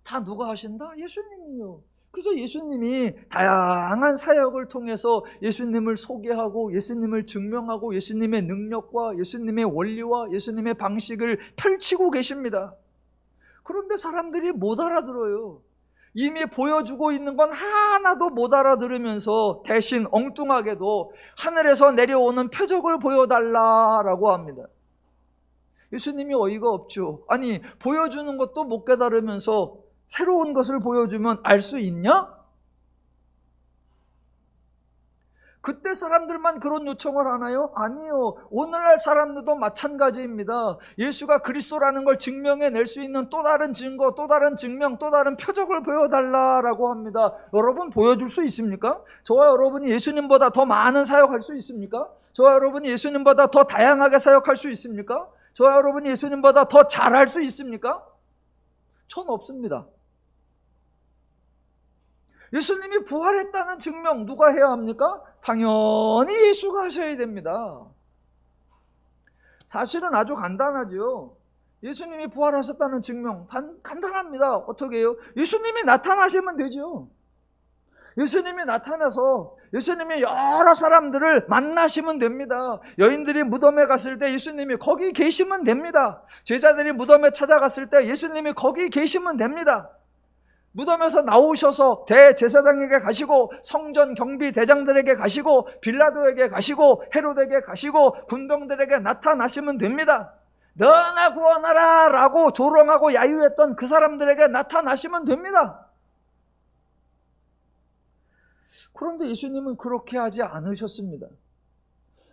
Speaker 1: 다 누가 하신다? 예수님이요. 그래서 예수님이 다양한 사역을 통해서 예수님을 소개하고 예수님을 증명하고 예수님의 능력과 예수님의 원리와 예수님의 방식을 펼치고 계십니다. 그런데 사람들이 못 알아들어요. 이미 보여주고 있는 건 하나도 못 알아들으면서 대신 엉뚱하게도 하늘에서 내려오는 표적을 보여달라라고 합니다. 예수님이 어이가 없죠. 아니, 보여주는 것도 못 깨달으면서 새로운 것을 보여주면 알 수 있냐? 그때 사람들만 그런 요청을 하나요? 아니요. 오늘날 사람들도 마찬가지입니다. 예수가 그리스도라는 걸 증명해낼 수 있는 또 다른 증거, 또 다른 증명, 또 다른 표적을 보여달라고 합니다. 여러분 보여줄 수 있습니까? 저와 여러분이 예수님보다 더 많은 사역할 수 있습니까? 저와 여러분이 예수님보다 더 다양하게 사역할 수 있습니까? 저와 여러분이 예수님보다 더 잘할 수 있습니까? 전 없습니다. 예수님이 부활했다는 증명 누가 해야 합니까? 당연히 예수가 하셔야 됩니다. 사실은 아주 간단하죠. 예수님이 부활하셨다는 증명 간단합니다. 어떻게 해요? 예수님이 나타나시면 되죠. 예수님이 나타나서 예수님이 여러 사람들을 만나시면 됩니다. 여인들이 무덤에 갔을 때 예수님이 거기 계시면 됩니다. 제자들이 무덤에 찾아갔을 때 예수님이 거기 계시면 됩니다. 무덤에서 나오셔서 대제사장에게 가시고 성전 경비 대장들에게 가시고 빌라도에게 가시고 헤롯에게 가시고 군병들에게 나타나시면 됩니다. 너나 구원하라 라고 조롱하고 야유했던 그 사람들에게 나타나시면 됩니다. 그런데 예수님은 그렇게 하지 않으셨습니다.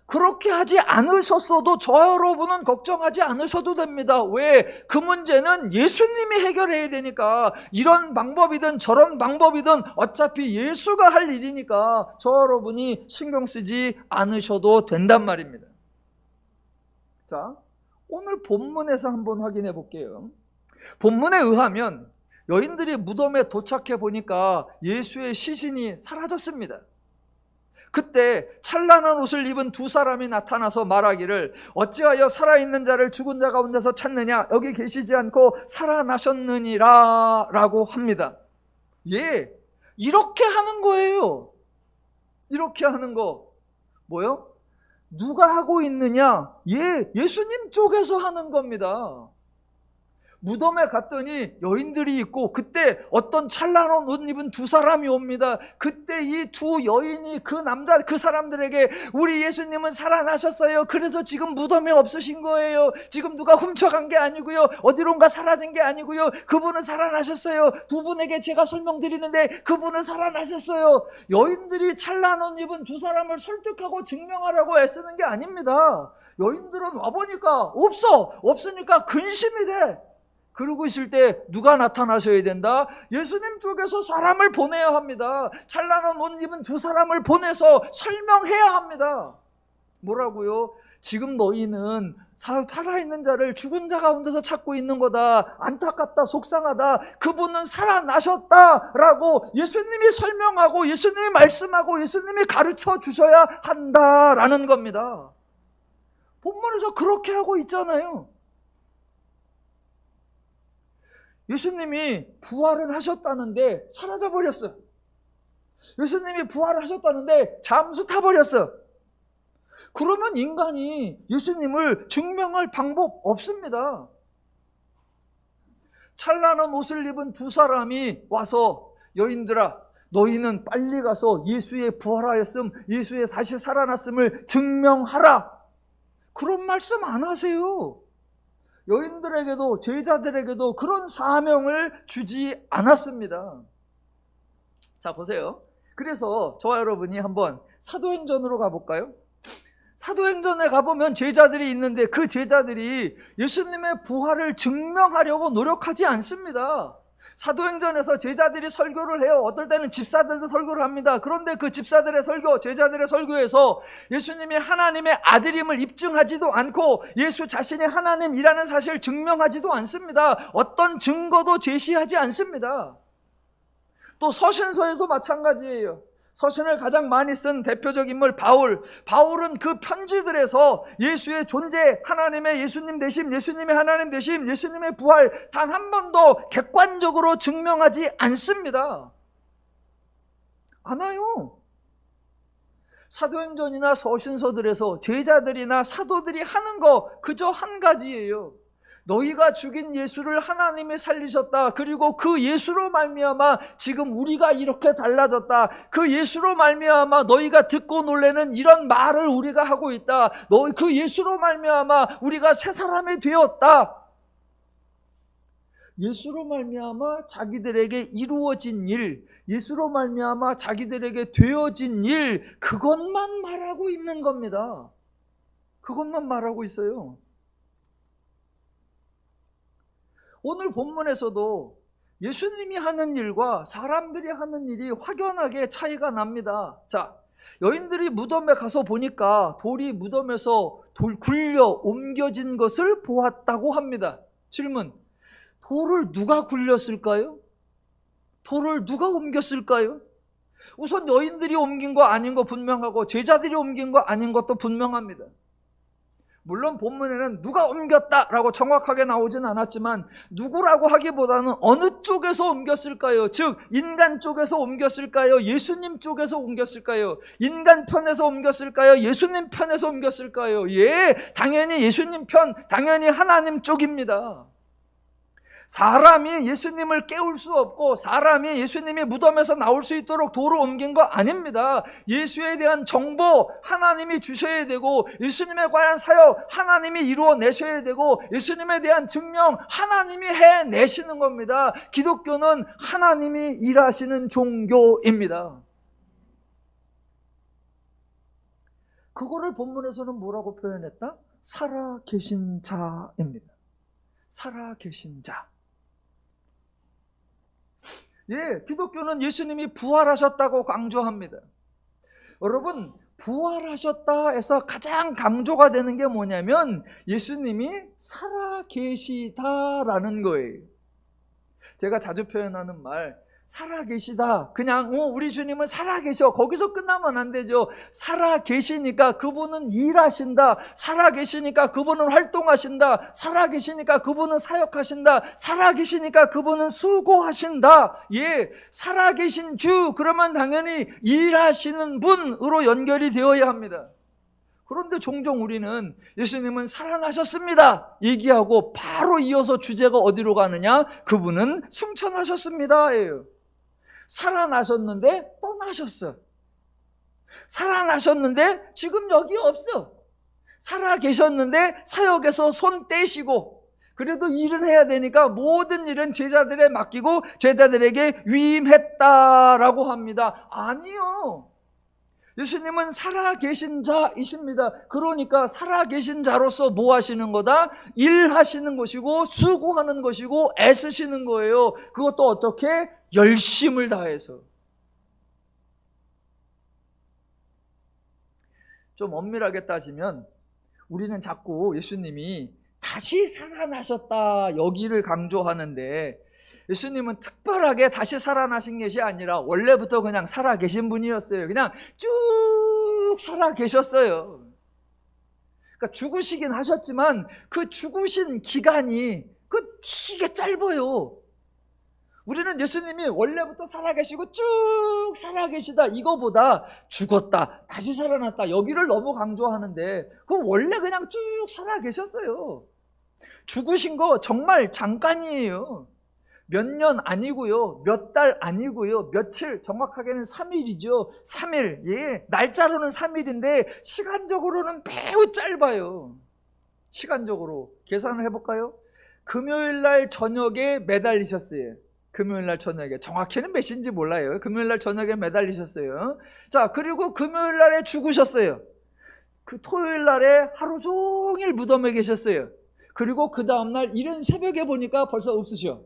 Speaker 1: 그렇게 하지 않으셨어도 저 여러분은 걱정하지 않으셔도 됩니다. 왜? 그 문제는 예수님이 해결해야 되니까. 이런 방법이든 저런 방법이든 어차피 예수가 할 일이니까 저 여러분이 신경 쓰지 않으셔도 된단 말입니다. 자, 오늘 본문에서 한번 확인해 볼게요. 본문에 의하면 여인들이 무덤에 도착해 보니까 예수의 시신이 사라졌습니다. 그때 찬란한 옷을 입은 두 사람이 나타나서 말하기를 어찌하여 살아있는 자를 죽은 자 가운데서 찾느냐, 여기 계시지 않고 살아나셨느니라 라고 합니다. 예, 이렇게 하는 거예요. 이렇게 하는 거 뭐요? 누가 하고 있느냐? 예, 예수님 쪽에서 하는 겁니다. 무덤에 갔더니 여인들이 있고 그때 어떤 찬란한 옷 입은 두 사람이 옵니다. 그때 이 두 여인이 그 사람들에게 우리 예수님은 살아나셨어요. 그래서 지금 무덤에 없으신 거예요. 지금 누가 훔쳐간 게 아니고요. 어디론가 사라진 게 아니고요. 그분은 살아나셨어요. 두 분에게 제가 설명드리는데 그분은 살아나셨어요. 여인들이 찬란한 옷 입은 두 사람을 설득하고 증명하라고 애쓰는 게 아닙니다. 여인들은 와보니까 없으니까 근심이 돼. 그러고 있을 때 누가 나타나셔야 된다? 예수님 쪽에서 사람을 보내야 합니다. 찬란한 옷 입은 두 사람을 보내서 설명해야 합니다. 뭐라고요? 지금 너희는 살아있는 자를 죽은 자 가운데서 찾고 있는 거다. 안타깝다, 속상하다. 그분은 살아나셨다라고 예수님이 설명하고 예수님이 말씀하고 예수님이 가르쳐 주셔야 한다라는 겁니다. 본문에서 그렇게 하고 있잖아요. 예수님이 부활을 하셨다는데 사라져 버렸어. 예수님이 부활을 하셨다는데 잠수 타버렸어. 그러면 인간이 예수님을 증명할 방법 없습니다. 찬란한 옷을 입은 두 사람이 와서 여인들아, 너희는 빨리 가서 예수의 부활하였음, 예수의 다시 살아났음을 증명하라. 그런 말씀 안 하세요. 여인들에게도 제자들에게도 그런 사명을 주지 않았습니다. 자, 보세요. 그래서 저와 여러분이 한번 사도행전으로 가볼까요? 사도행전에 가보면 제자들이 있는데 그 제자들이 예수님의 부활을 증명하려고 노력하지 않습니다. 사도행전에서 제자들이 설교를 해요. 어떨 때는 집사들도 설교를 합니다. 그런데 그 집사들의 설교, 제자들의 설교에서 예수님이 하나님의 아들임을 입증하지도 않고 예수 자신이 하나님이라는 사실을 증명하지도 않습니다. 어떤 증거도 제시하지 않습니다. 또 서신서에도 마찬가지예요. 서신을 가장 많이 쓴 대표적 인물 바울은 그 편지들에서 예수의 존재, 하나님의 예수님 되심, 예수님의 하나님 되심, 예수님의 부활 단 한 번도 객관적으로 증명하지 않습니다. 않아요. 사도행전이나 서신서들에서 제자들이나 사도들이 하는 거 그저 한 가지예요. 너희가 죽인 예수를 하나님이 살리셨다. 그리고 그 예수로 말미암아 지금 우리가 이렇게 달라졌다. 그 예수로 말미암아 너희가 듣고 놀라는 이런 말을 우리가 하고 있다. 그 예수로 말미암아 우리가 새 사람이 되었다. 예수로 말미암아 자기들에게 이루어진 일, 예수로 말미암아 자기들에게 되어진 일, 그것만 말하고 있는 겁니다. 그것만 말하고 있어요. 오늘 본문에서도 예수님이 하는 일과 사람들이 하는 일이 확연하게 차이가 납니다. 자, 여인들이 무덤에 가서 보니까 돌이 무덤에서 굴려 옮겨진 것을 보았다고 합니다. 질문, 돌을 누가 굴렸을까요? 돌을 누가 옮겼을까요? 우선 여인들이 옮긴 거 아닌 거 분명하고 제자들이 옮긴 거 아닌 것도 분명합니다. 물론 본문에는 누가 옮겼다라고 정확하게 나오진 않았지만 누구라고 하기보다는 어느 쪽에서 옮겼을까요? 즉 인간 쪽에서 옮겼을까요? 예수님 쪽에서 옮겼을까요? 인간 편에서 옮겼을까요? 예수님 편에서 옮겼을까요? 예, 당연히 예수님 편, 당연히 하나님 쪽입니다. 사람이 예수님을 깨울 수 없고 사람이 예수님이 무덤에서 나올 수 있도록 돌을 옮긴 거 아닙니다. 예수에 대한 정보 하나님이 주셔야 되고 예수님에 관한 사역 하나님이 이루어내셔야 되고 예수님에 대한 증명 하나님이 해내시는 겁니다. 기독교는 하나님이 일하시는 종교입니다. 그거를 본문에서는 뭐라고 표현했다? 살아계신 자입니다. 살아계신 자. 예, 기독교는 예수님이 부활하셨다고 강조합니다. 여러분, 부활하셨다 해서 가장 강조가 되는 게 뭐냐면 예수님이 살아계시다라는 거예요. 제가 자주 표현하는 말, 살아계시다. 그냥 우리 주님은 살아계셔. 거기서 끝나면 안 되죠. 살아계시니까 그분은 일하신다. 살아계시니까 그분은 활동하신다. 살아계시니까 그분은 사역하신다. 살아계시니까 그분은 수고하신다. 예, 살아계신 주, 그러면 당연히 일하시는 분으로 연결이 되어야 합니다. 그런데 종종 우리는 예수님은 살아나셨습니다 얘기하고 바로 이어서 주제가 어디로 가느냐? 그분은 승천하셨습니다 예요. 살아나셨는데 떠나셨어. 살아나셨는데 지금 여기 없어. 살아 계셨는데 사역에서 손 떼시고 그래도 일은 해야 되니까 모든 일은 제자들에 맡기고 제자들에게 위임했다라고 합니다. 아니요. 예수님은 살아계신 자이십니다. 그러니까 살아계신 자로서 뭐 하시는 거다? 일하시는 것이고 수고하는 것이고 애쓰시는 거예요. 그것도 어떻게? 열심을 다해서. 좀 엄밀하게 따지면 우리는 자꾸 예수님이 다시 살아나셨다 여기를 강조하는데 예수님은 특별하게 다시 살아나신 것이 아니라 원래부터 그냥 살아계신 분이었어요. 그냥 쭉 살아계셨어요. 그러니까 죽으시긴 하셨지만 그 죽으신 기간이 되게 짧아요. 우리는 예수님이 원래부터 살아계시고 쭉 살아계시다 이거보다 죽었다 다시 살아났다 여기를 너무 강조하는데 그건 원래 그냥 쭉 살아계셨어요. 죽으신 거 정말 잠깐이에요. 몇 년 아니고요, 몇 달 아니고요, 며칠, 정확하게는 3일이죠 3일. 예, 날짜로는 3일인데 시간적으로는 매우 짧아요. 시간적으로 계산을 해볼까요? 금요일날 저녁에 매달리셨어요. 금요일날 저녁에, 정확히는 몇 시인지 몰라요. 금요일날 저녁에 매달리셨어요. 자, 그리고 금요일날에 죽으셨어요. 그 토요일날에 하루 종일 무덤에 계셨어요. 그리고 그 다음날 이른 새벽에 보니까 벌써 없으셔.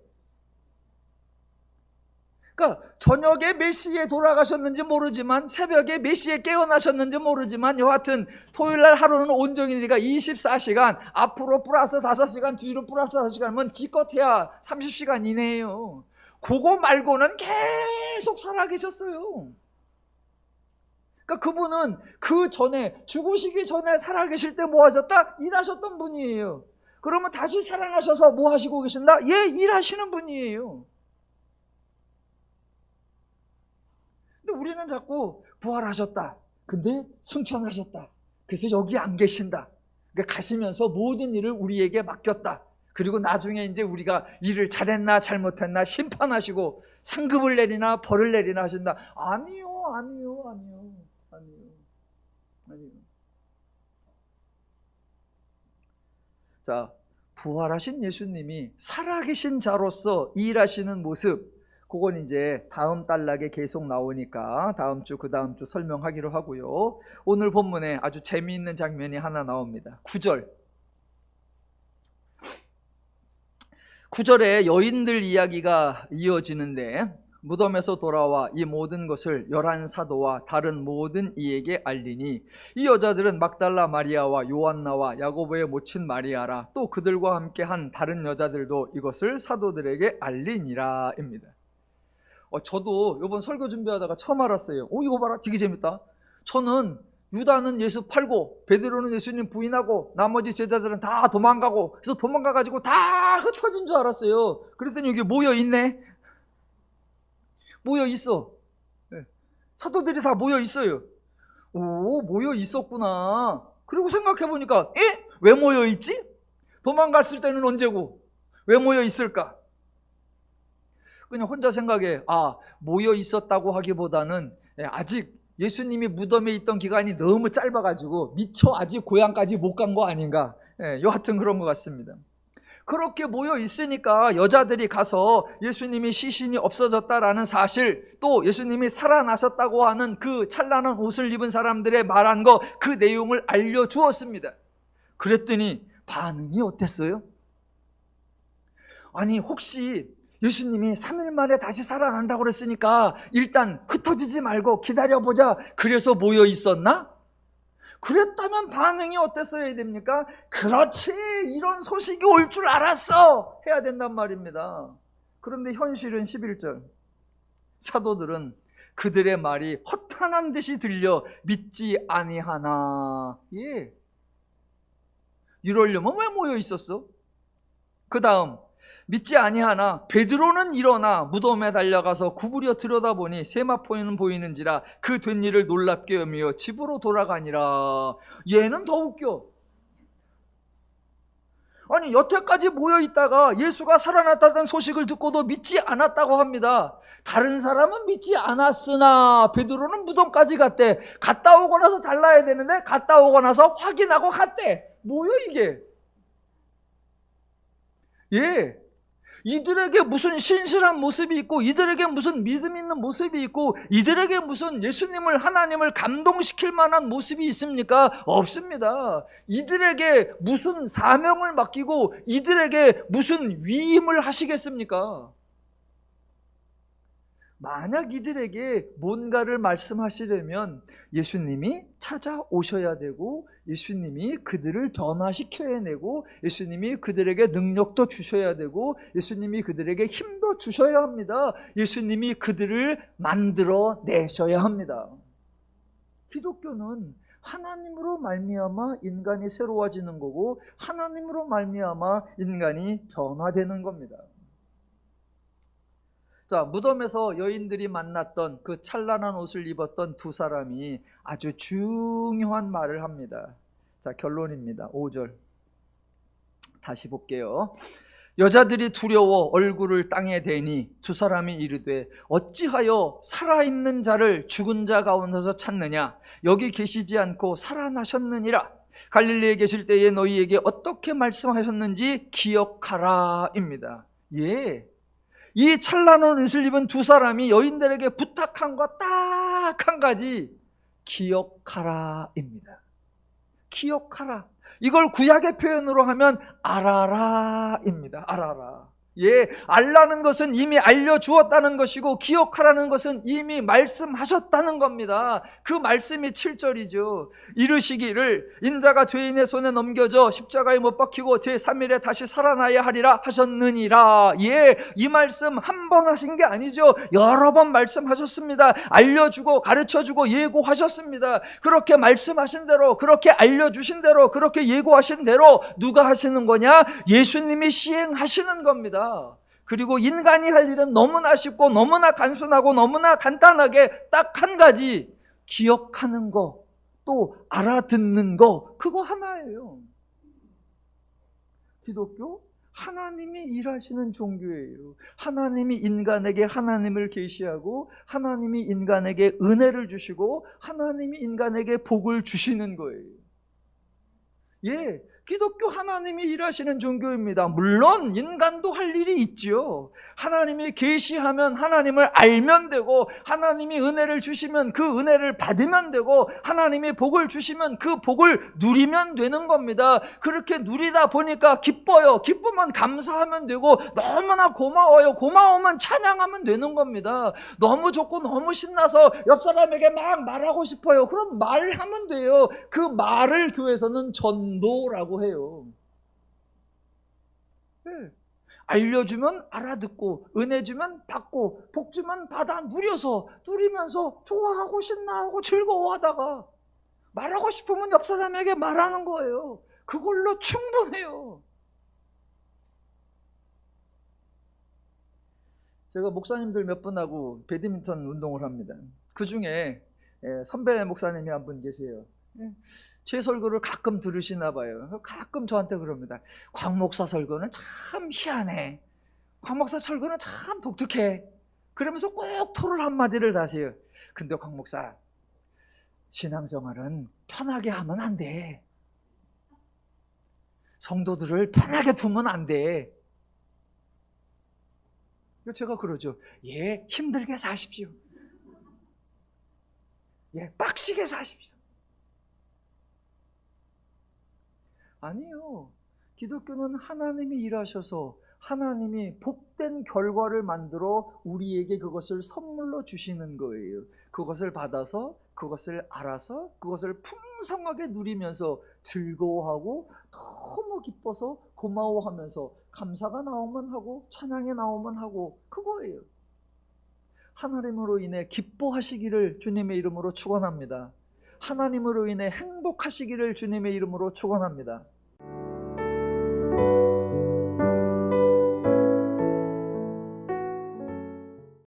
Speaker 1: 그러니까 저녁에 몇 시에 돌아가셨는지 모르지만 새벽에 몇 시에 깨어나셨는지 모르지만 여하튼 토요일날 하루는 온종일이니까 24시간 앞으로 플러스 5시간 뒤로 플러스 5시간이면 기껏해야 30시간 이내예요. 그거 말고는 계속 살아계셨어요. 그러니까 그분은 그 전에 죽으시기 전에 살아계실 때 뭐 하셨다? 일하셨던 분이에요. 그러면 다시 살아나셔서 뭐 하시고 계신다? 예, 일하시는 분이에요. 근데 우리는 자꾸 부활하셨다. 근데 승천하셨다. 그래서 여기 안 계신다. 그러니까 가시면서 모든 일을 우리에게 맡겼다. 그리고 나중에 이제 우리가 일을 잘했나 잘못했나 심판하시고 상급을 내리나 벌을 내리나 하신다. 아니요. 자, 부활하신 예수님이 살아계신 자로서 일하시는 모습, 그건 이제 다음 단락에 계속 나오니까 다음 주, 그 다음 주 설명하기로 하고요. 오늘 본문에 아주 재미있는 장면이 하나 나옵니다. 9절에 여인들 이야기가 이어지는데 무덤에서 돌아와 이 모든 것을 11사도와 다른 모든 이에게 알리니 이 여자들은 막달라 마리아와 요한나와 야고보의 모친 마리아라 또 그들과 함께 한 다른 여자들도 이것을 사도들에게 알리니라 입니다. 저도 이번 설교 준비하다가 처음 알았어요. 이거 봐라, 되게 재밌다. 저는 유다는 예수 팔고 베드로는 예수님 부인하고 나머지 제자들은 다 도망가고 그래서 도망가가지고 다 흩어진 줄 알았어요. 그랬더니 여기 모여있네. 모여있어. 사도들이 다 모여있어요. 오, 모여있었구나. 그리고 생각해보니까 왜 모여있지? 도망갔을 때는 언제고 왜 모여있을까? 그냥 혼자 생각해. 모여있었다고 하기보다는 아직 예수님이 무덤에 있던 기간이 너무 짧아가지고 미처 아직 고향까지 못 간 거 아닌가. 여하튼 그런 것 같습니다. 그렇게 모여 있으니까 여자들이 가서 예수님이 시신이 없어졌다라는 사실, 또 예수님이 살아나셨다고 하는 그 찬란한 옷을 입은 사람들의 말한 거, 그 내용을 알려주었습니다. 그랬더니 반응이 어땠어요? 아니, 혹시 예수님이 3일 만에 다시 살아난다고 그랬으니까 일단 흩어지지 말고 기다려보자, 그래서 모여 있었나? 그랬다면 반응이 어땠어야 됩니까? 그렇지, 이런 소식이 올 줄 알았어 해야 된단 말입니다. 그런데 현실은 11절, 사도들은 그들의 말이 허탄한 듯이 들려 믿지 아니하나. 이러려면 왜 모여 있었어? 그 다음, 믿지 아니하나 베드로는 일어나 무덤에 달려가서 구부려 들여다보니 세마포는 보이는지라 그 된 일을 놀랍게 여미어 집으로 돌아가니라. 얘는 더 웃겨. 아니, 여태까지 모여있다가 예수가 살아났다는 소식을 듣고도 믿지 않았다고 합니다. 다른 사람은 믿지 않았으나 베드로는 무덤까지 갔대. 갔다 오고 나서 달라야 되는데 갔다 오고 나서 확인하고 갔대. 뭐야 이게? 예, 이들에게 무슨 신실한 모습이 있고, 이들에게 무슨 믿음 있는 모습이 있고, 이들에게 무슨 예수님을, 하나님을 감동시킬 만한 모습이 있습니까? 없습니다. 이들에게 무슨 사명을 맡기고 이들에게 무슨 위임을 하시겠습니까? 만약 이들에게 뭔가를 말씀하시려면 예수님이 찾아오셔야 되고, 예수님이 그들을 변화시켜야 되고, 예수님이 그들에게 능력도 주셔야 되고, 예수님이 그들에게 힘도 주셔야 합니다. 예수님이 그들을 만들어 내셔야 합니다. 기독교는 하나님으로 말미암아 인간이 새로워지는 거고, 하나님으로 말미암아 인간이 변화되는 겁니다. 자, 무덤에서 여인들이 만났던 그 찬란한 옷을 입었던 두 사람이 아주 중요한 말을 합니다. 자, 결론입니다. 5절 다시 볼게요. 여자들이 두려워 얼굴을 땅에 대니 두 사람이 이르되 어찌하여 살아있는 자를 죽은 자 가운데서 찾느냐? 여기 계시지 않고 살아나셨느니라. 갈릴리에 계실 때에 너희에게 어떻게 말씀하셨는지 기억하라 입니다. 예, 이 찬란한 옷을 입은 두 사람이 여인들에게 부탁한 것 딱 한 가지, 기억하라 입니다. 기억하라. 이걸 구약의 표현으로 하면 알아라 입니다. 알아라. 예, 알라는 것은 이미 알려주었다는 것이고, 기억하라는 것은 이미 말씀하셨다는 겁니다. 그 말씀이 7절이죠. 이르시기를 인자가 죄인의 손에 넘겨져 십자가에 못 박히고 제3일에 다시 살아나야 하리라 하셨느니라. 예, 이 말씀 한 번 하신 게 아니죠. 여러 번 말씀하셨습니다. 알려주고 가르쳐주고 예고하셨습니다. 그렇게 말씀하신 대로, 그렇게 알려주신 대로, 그렇게 예고하신 대로 누가 하시는 거냐? 예수님이 시행하시는 겁니다. 그리고 인간이 할 일은 너무나 쉽고 너무나 단순하고 너무나 간단하게 딱 한 가지, 기억하는 거, 또 알아듣는 거, 그거 하나예요. 기독교? 하나님이 일하시는 종교예요. 하나님이 인간에게 하나님을 계시하고, 하나님이 인간에게 은혜를 주시고, 하나님이 인간에게 복을 주시는 거예요. 예, 기독교 하나님이 일하시는 종교입니다. 물론 인간도 할 일이 있죠. 하나님이 계시하면 하나님을 알면 되고, 하나님이 은혜를 주시면 그 은혜를 받으면 되고, 하나님이 복을 주시면 그 복을 누리면 되는 겁니다. 그렇게 누리다 보니까 기뻐요. 기쁘면 감사하면 되고, 너무나 고마워요. 고마우면 찬양하면 되는 겁니다. 너무 좋고 너무 신나서 옆 사람에게 막 말하고 싶어요. 그럼 말하면 돼요. 그 말을 교회에서는 전도라고 해요. 네. 알려주면 알아듣고, 은혜 주면 받고, 복 주면 받아 누리면서 좋아하고 신나하고 즐거워하다가 말하고 싶으면 옆 사람에게 말하는 거예요. 그걸로 충분해요. 제가 목사님들 몇 분하고 배드민턴 운동을 합니다. 그 중에 선배 목사님이 한 분 계세요. 제 설교를 가끔 들으시나 봐요. 가끔 저한테 그럽니다. 광 목사 설교는 참 희한해. 광 목사 설교는 참 독특해. 그러면서 꼭 토를 한마디를 하세요. 근데 광 목사, 신앙생활은 편하게 하면 안 돼. 성도들을 편하게 두면 안 돼. 제가 그러죠. 예, 힘들게 사십시오. 예, 빡시게 사십시오. 아니요. 기독교는 하나님이 일하셔서 하나님이 복된 결과를 만들어 우리에게 그것을 선물로 주시는 거예요. 그것을 받아서, 그것을 알아서, 그것을 풍성하게 누리면서 즐거워하고, 너무 기뻐서 고마워하면서 감사가 나오면 하고 찬양이 나오면 하고, 그거예요. 하나님으로 인해 기뻐하시기를 주님의 이름으로 축원합니다. 하나님으로 인해 행복하시기를 주님의 이름으로 축원합니다.